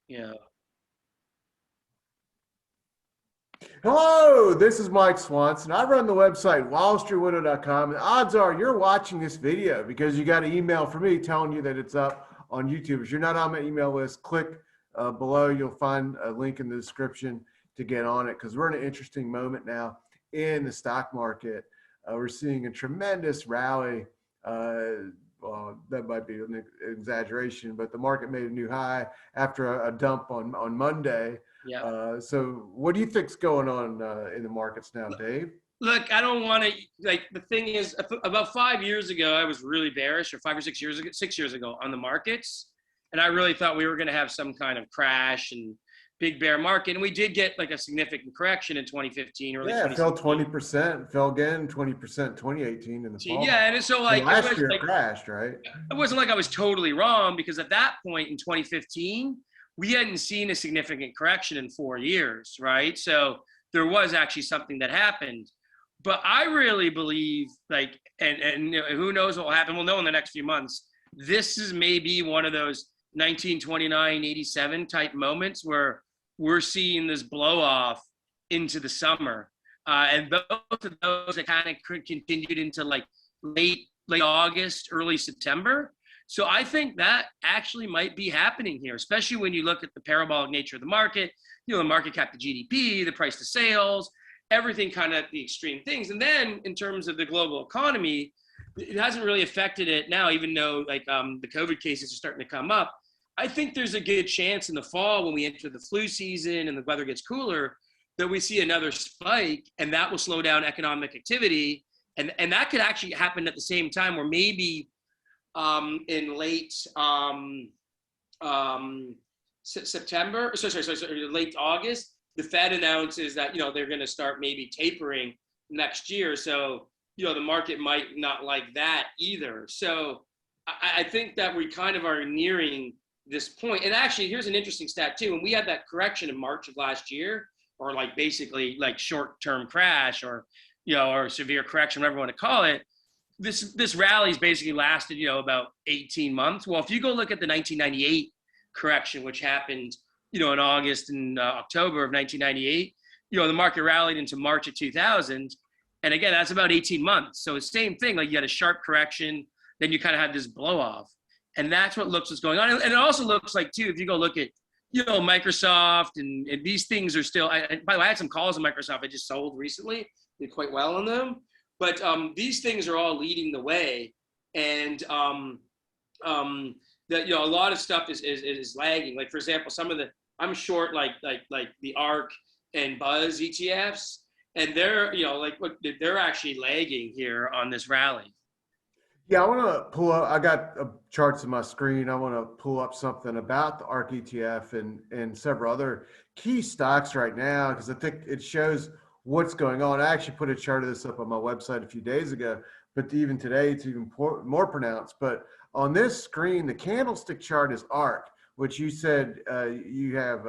Yeah. Hello, this is Mike Swanson. I run the website wallstreetwidow.com. And odds are you're watching this video because you got an email from me telling you that it's up on YouTube. If you're not on my email list, click below. You'll find a link in the description to get on it because we're in an interesting moment now in the stock market. We're seeing a tremendous rally. That might be an exaggeration, but the market made a new high after a dump on Monday. Yeah. So what do you think's going on in the markets now, Dave? Look, I don't want to, like, the thing is, about 5 years ago, I was really bearish, or 6 years ago on the markets. And I really thought we were going to have some kind of crash and big bear market. And we did get like a significant correction in 2015, early Yeah, it fell 2016. 20%, fell again 20% 2018 in the fall. Yeah. And so, And like, it last was year it like, crashed, right? it wasn't like I was totally wrong, because at that point in 2015, we hadn't seen a significant correction in 4 years, right? So there was actually something that happened. But I really believe, like, and you know, who knows what will happen? We'll know in the next few months. This is maybe one of those 1929, 87 type moments where we're seeing this blow off into the summer. And both of those that kind of continued into like late August, early September. So I think that actually might be happening here, especially when you look at the parabolic nature of the market, you know, the market cap to GDP, the price to sales, everything kind of the extreme things. And then in terms of the global economy, it hasn't really affected it now, even though like the COVID cases are starting to come up. I think there's a good chance in the fall when we enter the flu season and the weather gets cooler that we see another spike, and that will slow down economic activity. And that could actually happen at the same time, where maybe in late September, sorry, late August, the Fed announces that, you know, they're going to start maybe tapering next year. So, you know, the market might not like that either. So I think that we kind of are nearing this point. And actually, here's an interesting stat too. When we had that correction in March of last year, or like basically like short-term crash, or, you know, or severe correction, whatever you want to call it, this rally's basically lasted, you know, about 18 months. Well, if you go look at the 1998 correction, which happened, you know, in August and October of 1998, you know, the market rallied into March of 2000. And again, that's about 18 months. So it's the same thing. Like, you had a sharp correction, then you kind of had this blow off. And that's what looks what's going on. And it also looks like, too, if you go look at, you know, Microsoft and these things are still, by the way, I had some calls on Microsoft I just sold recently, did quite well on them. But these things are all leading the way. And that, you know, a lot of stuff is lagging. Like, for example, some of the, I'm short like the ARK and Buzz ETFs, and they're, you know, like, look, they're actually lagging here on this rally. Yeah, I want to pull up. I got charts on my screen. I want to pull up something about the ARK ETF and several other key stocks right now, because I think it shows what's going on. I actually put a chart of this up on my website a few days ago, but even today it's even more pronounced. But on this screen, the candlestick chart is ARK, which you said you have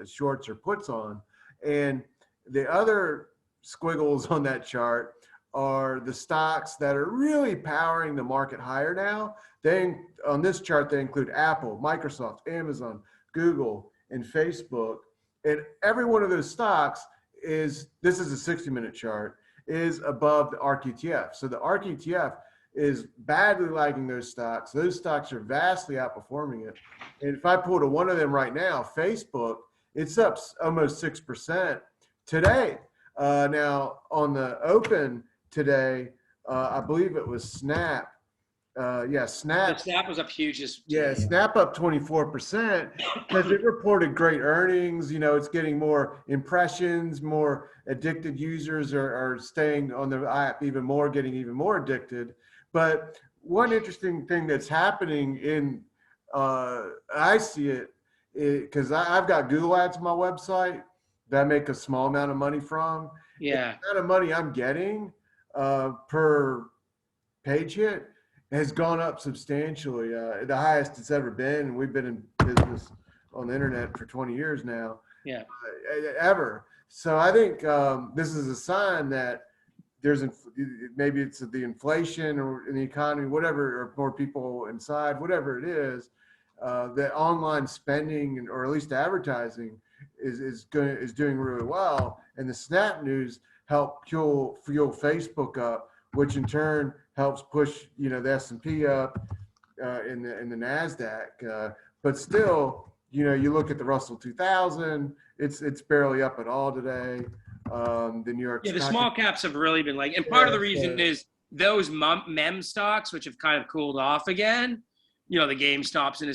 shorts or puts on, and the other squiggles on that chart are the stocks that are really powering the market higher now. They, on this chart, they include Apple, Microsoft, Amazon, Google, and Facebook. And every one of those stocks is, this is a 60-minute chart, is above the ARK ETF. So the ARK ETF is badly lagging those stocks. Those stocks are vastly outperforming it. And if I pull to one of them right now, Facebook, it's up almost 6% today. Now on the open today, I believe it was Snap. Snap. Snap was up huge. Snap up 24% because it reported great earnings. You know, it's getting more impressions, more addicted users are staying on the app even more, getting even more addicted. But one interesting thing that's happening in, I see it, because I've got Google ads on my website that I make a small amount of money from. Yeah. The amount of money I'm getting per page hit has gone up substantially, the highest it's ever been. And we've been in business on the internet for 20 years now. Yeah. Ever. So I think this is a sign that there's maybe it's the inflation or in the economy, whatever, or more people inside, whatever it is. that online spending or at least advertising is doing really well, and the Snap news help fuel Facebook up, which in turn helps push the S&P up, in the Nasdaq. But still, you look at the Russell 2000, it's barely up at all today. The New York Yeah, the Stock. small caps have really been and part of the reason so, is those mem stocks, which have kind of cooled off again, the GameStops and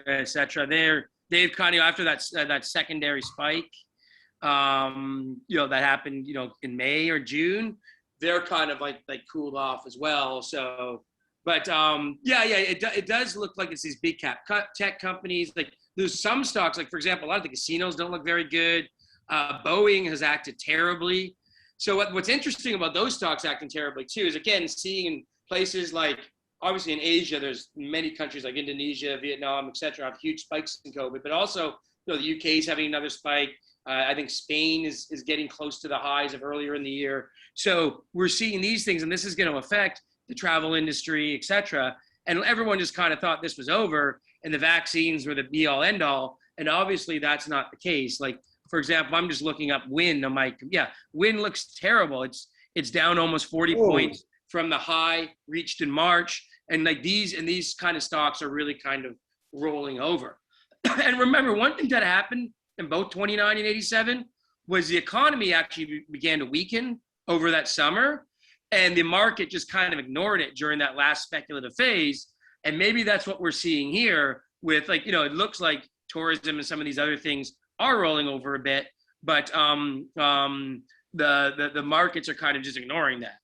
et cetera, they've kind of, after that secondary spike, that happened, in May or June, they're kind of like cooled off as well. So, but it does look like it's these big cap tech companies. Like there's some stocks, like for example, a lot of the casinos don't look very good. Boeing has acted terribly. So what's interesting about those stocks acting terribly too is, again, seeing in places like, obviously in Asia, there's many countries like Indonesia, Vietnam, et cetera, have huge spikes in COVID, but also, the UK is having another spike. I think Spain is getting close to the highs of earlier in the year. So we're seeing these things, and this is going to affect the travel industry, et cetera. And everyone just kind of thought this was over and the vaccines were the be all end all. And obviously that's not the case. Like, for example, I'm just looking up Win on my, Win looks terrible. It's down almost 40 points from the high reached in March. And like these kind of stocks are really kind of rolling over. And remember, one thing that happened in both 29 and 87 was the economy actually began to weaken over that summer. And the market just kind of ignored it during that last speculative phase. And maybe that's what we're seeing here with, like, it looks like tourism and some of these other things are rolling over a bit, but the markets are kind of just ignoring that.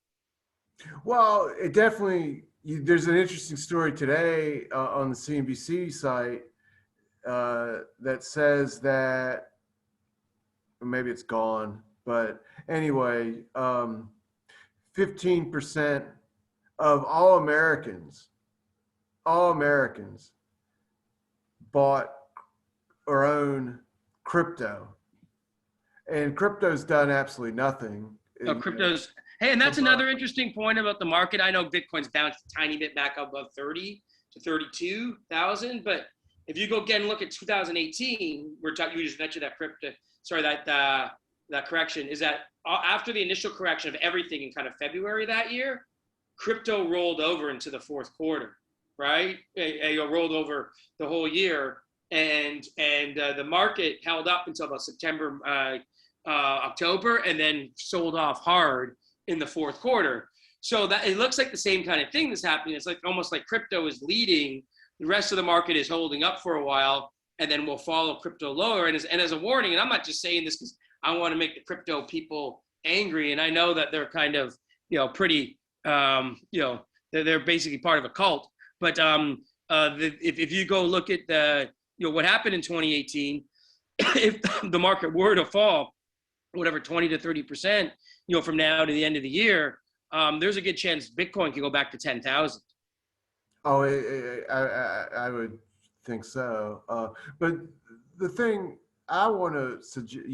Well, it definitely, there's an interesting story today on the CNBC site that says that, maybe it's gone, but anyway, 15% of all Americans bought or own crypto, and crypto's done absolutely nothing. No, crypto's, hey, and that's another interesting point about the market. I know Bitcoin's bounced a tiny bit back up above 30 to 32,000, but if you go again and look at 2018, you just mentioned that that correction is that after the initial correction of everything in kind of February that year, crypto rolled over into the fourth quarter, right? It rolled over the whole year, and the market held up until about September, October, and then sold off hard in the fourth quarter. So that it looks like the same kind of thing that's happening. It's like almost like crypto is leading. The rest of the market is holding up for a while, and then we'll follow crypto lower. And as a warning, and I'm not just saying this because I want to make the crypto people angry, and I know that they're kind of, pretty, they're basically part of a cult. But if you go look at what happened in 2018, if the market were to fall, whatever, 20 to 30%, from now to the end of the year, there's a good chance Bitcoin could go back to 10,000. Oh, I would think so. But the thing I want to suggest,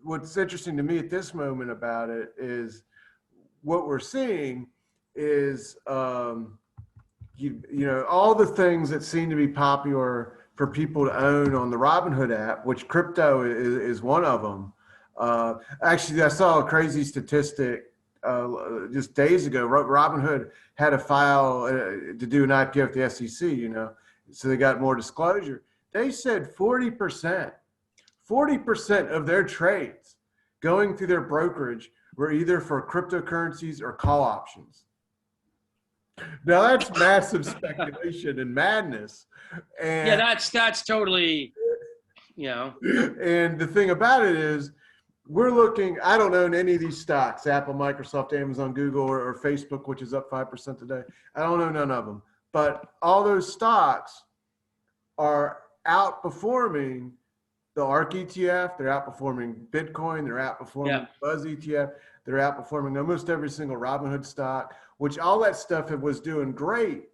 what's interesting to me at this moment about it is what we're seeing is, all the things that seem to be popular for people to own on the Robinhood app, which crypto is one of them. Actually, I saw a crazy statistic just days ago. Robinhood had to file to do an IPO at the SEC, so they got more disclosure. They said 40% of their trades going through their brokerage were either for cryptocurrencies or call options. Now that's massive speculation and madness. And yeah, that's totally, And the thing about it is, we're looking, I don't own any of these stocks, Apple, Microsoft, Amazon, Google, or Facebook, which is up 5% today. I don't own none of them. But all those stocks are outperforming the ARKK ETF. They're outperforming Bitcoin. They're outperforming Buzz ETF. They're outperforming almost every single Robinhood stock, which all that stuff was doing great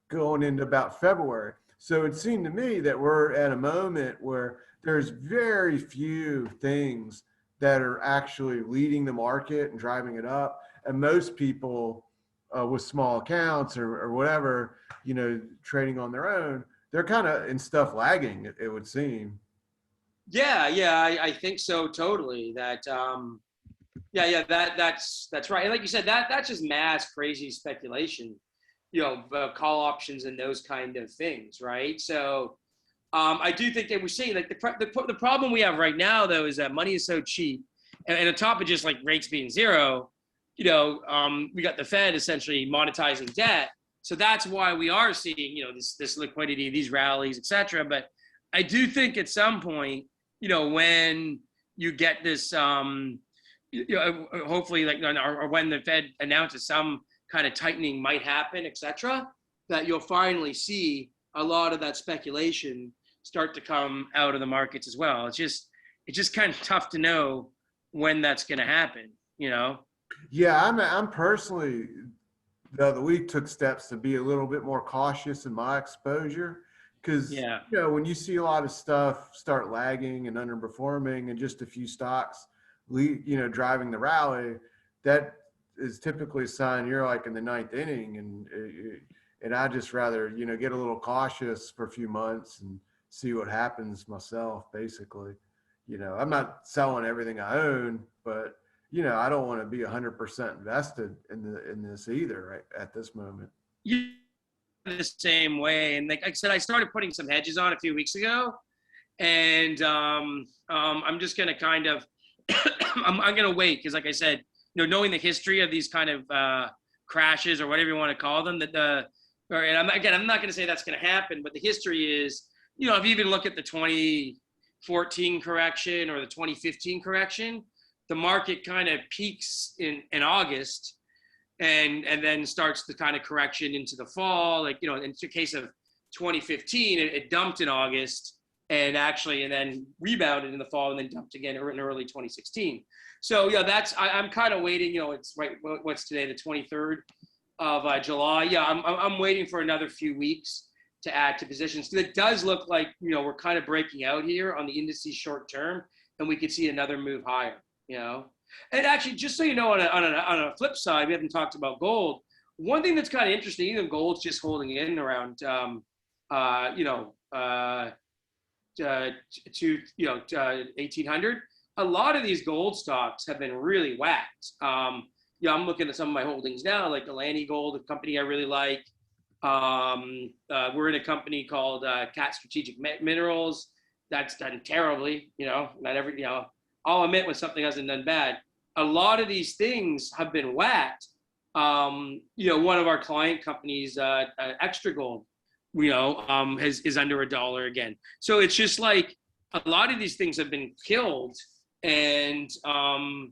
going into about February. So it seemed to me that we're at a moment where there's very few things that are actually leading the market and driving it up. And most people with small accounts or whatever, trading on their own, they're kind of in stuff lagging, it would seem. Yeah, I think so totally. Yeah, that's right. And like you said, that's just mass crazy speculation, call options and those kind of things, right? So I do think that we're seeing like the problem we have right now though is that money is so cheap, and on top of just like rates being zero, we got the Fed essentially monetizing debt. So that's why we are seeing this liquidity, these rallies, et cetera. But I do think at some point, when you get this, hopefully, like, or when the Fed announces some kind of tightening might happen, et cetera, that you'll finally see a lot of that speculation start to come out of the markets as well. It's just kind of tough to know when that's going to happen. Yeah, I'm personally the other week took steps to be a little bit more cautious in my exposure because Yeah. when you see a lot of stuff start lagging and underperforming and just a few stocks driving the rally, that is typically a sign you're like in the ninth inning, and I just rather get a little cautious for a few months and see what happens myself. Basically, I'm not selling everything I own, but I don't want to be 100% invested in this either right at this moment. Yeah, the same way. And like I said, I started putting some hedges on a few weeks ago, and I'm just gonna kind of I'm gonna wait because, like I said, knowing the history of these kind of crashes or whatever you want to call them, and I'm not gonna say that's gonna happen, but the history is, if you even look at the 2014 correction or the 2015 correction, the market kind of peaks in August and then starts the kind of correction into the fall. Like, in the case of 2015, it dumped in August and then rebounded in the fall and then dumped again in early 2016. So yeah, I'm kind of waiting. It's right. What's today, the 23rd of July? Yeah, I'm waiting for another few weeks to add to positions. So it does look like we're kind of breaking out here on the indices short term, and we could see another move higher. And actually, just so you know, on a flip side, we haven't talked about gold. One thing that's kind of interesting, even gold's just holding in around, to 1800. A lot of these gold stocks have been really whacked. I'm looking at some of my holdings now, like Alani Gold, a company I really like. We're in a company called Cat Strategic Minerals. That's done terribly. Not every I'll admit when something hasn't done bad. A lot of these things have been whacked. One of our client companies, Extra Gold, is under $1 again. So it's just like a lot of these things have been killed, and and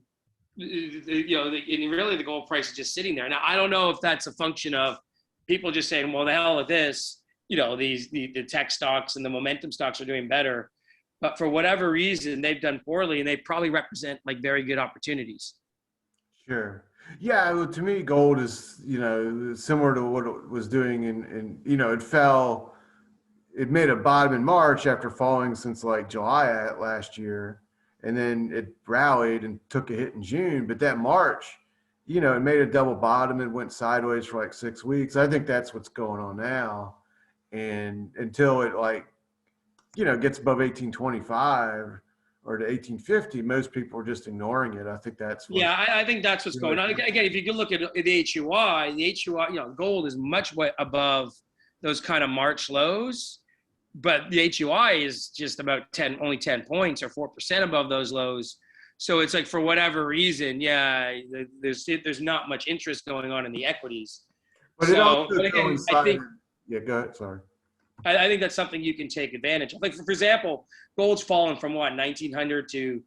really the gold price is just sitting there. Now I don't know if that's a function of people just saying, "Well, the hell with this," the tech stocks and the momentum stocks are doing better. But for whatever reason, they've done poorly, and they probably represent like very good opportunities. Sure. Yeah. Well, to me, gold is, similar to what it was doing it fell, it made a bottom in March after falling since like July last year. And then it rallied and took a hit in June. But that March, it made a double bottom. It went sideways for like 6 weeks. I think that's what's going on now. And until it gets above 1825 or to 1850, most people are just ignoring it. I think that's what. Yeah, I think that's what's going on. Again, if you can look at the HUI, gold is much way above those kind of March lows, but the HUI is just about only 10 points or 4% above those lows. So it's like, for whatever reason, yeah, there's not much interest going on in the equities. But again, I think, yeah, go ahead. Sorry. I think that's something you can take advantage of. Like, for example, gold's fallen from 1900 to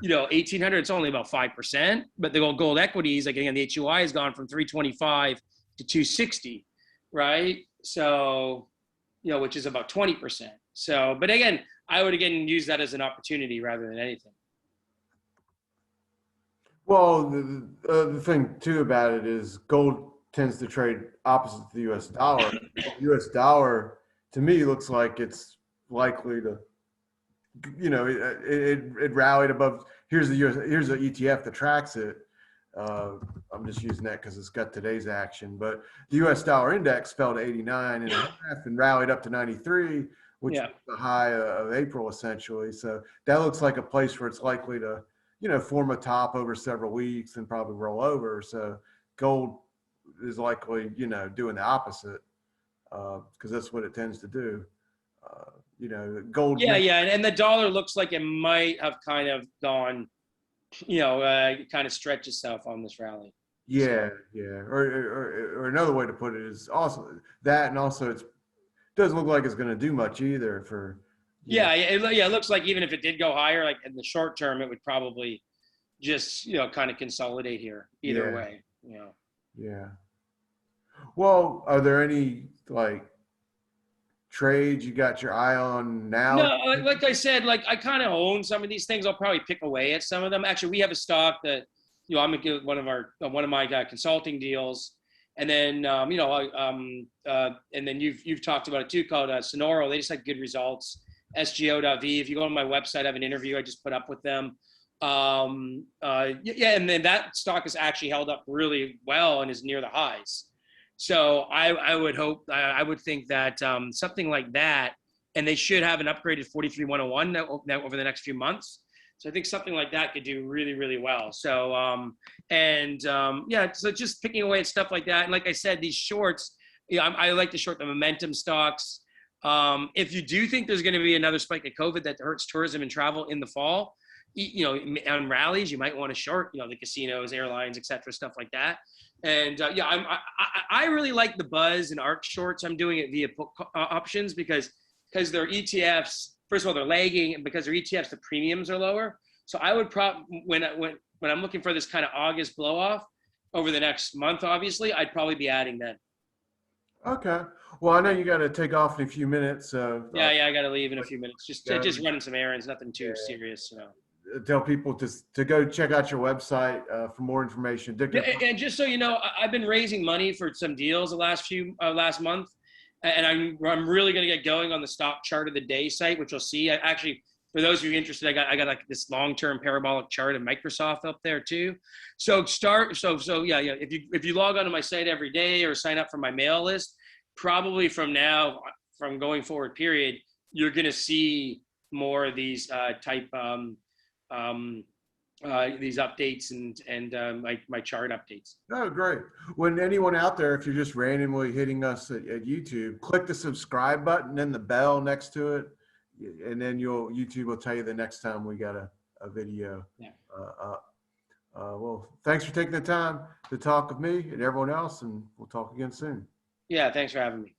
1800. It's only about 5%, but the gold equities, like, again, the HUI has gone from 325 to 260, right? So, which is about 20%. So, but again, I would use that as an opportunity rather than anything. Well, the thing too about it is gold tends to trade opposite to the U.S. dollar. The U.S. dollar, to me, looks like it's likely to, it rallied above. Here's the ETF that tracks it. I'm just using that because it's got today's action. But the U.S. dollar index fell to 89 and a half and rallied up to 93, which Yeah. was the high of April essentially. So that looks like a place where it's likely to, form a top over several weeks and probably roll over. So gold is likely, doing the opposite because that's what it tends to do. Gold. Yeah, yeah, and the dollar looks like it might have kind of gone, kind of stretched itself on this rally. Yeah, So. yeah. Or another way to put it is also that, and also it doesn't look like it's going to do much either for. Yeah, it looks like even if it did go higher, like in the short term, it would probably just kind of consolidate here either way. Yeah. Well, are there any like trades you got your eye on now? No, like I said, like I kind of own some of these things. I'll probably pick away at some of them. Actually, we have a stock that I'm gonna give one of my consulting deals, and then and then you've talked about it too, called Sonoro. They just had good results. SGO.V. If you go on my website, I have an interview I just put up with them. And then that stock has actually held up really well and is near the highs. So I would think that something like that, and they should have an upgraded 43101 now over the next few months. So I think something like that could do really, really well. So so just picking away at stuff like that. And like I said, these shorts, I like to short the momentum stocks. If you do think there's going to be another spike of COVID that hurts tourism and travel in the fall, on rallies, you might want to short, the casinos, airlines, et cetera, stuff like that. And I really like the buzz and ARK shorts. I'm doing it via options because they're ETFs. First of all, they're lagging, and because they're ETFs, the premiums are lower. So I would when I'm looking for this kind of August blow off over the next month, obviously, I'd probably be adding that. Okay. Well, I know you got to take off in a few minutes. So Yeah, I got to leave in a few minutes. Just running some errands, nothing too serious. Tell people to go check out your website for more information. And just so you know, I've been raising money for some deals the last month, and I'm really going to get going on the stock chart of the day site, which you'll see. Actually, for those of you interested, I got like this long-term parabolic chart of Microsoft up there too. So yeah. If you log onto my site every day or sign up for my mail list, probably from going forward period, you're going to see more of these these updates and my chart updates. Oh, great. When anyone out there, if you're just randomly hitting us at YouTube, click the subscribe button and the bell next to it, and then YouTube will tell you the next time we got a video up. Well, thanks for taking the time to talk with me and everyone else, and we'll talk again soon. Yeah, thanks for having me.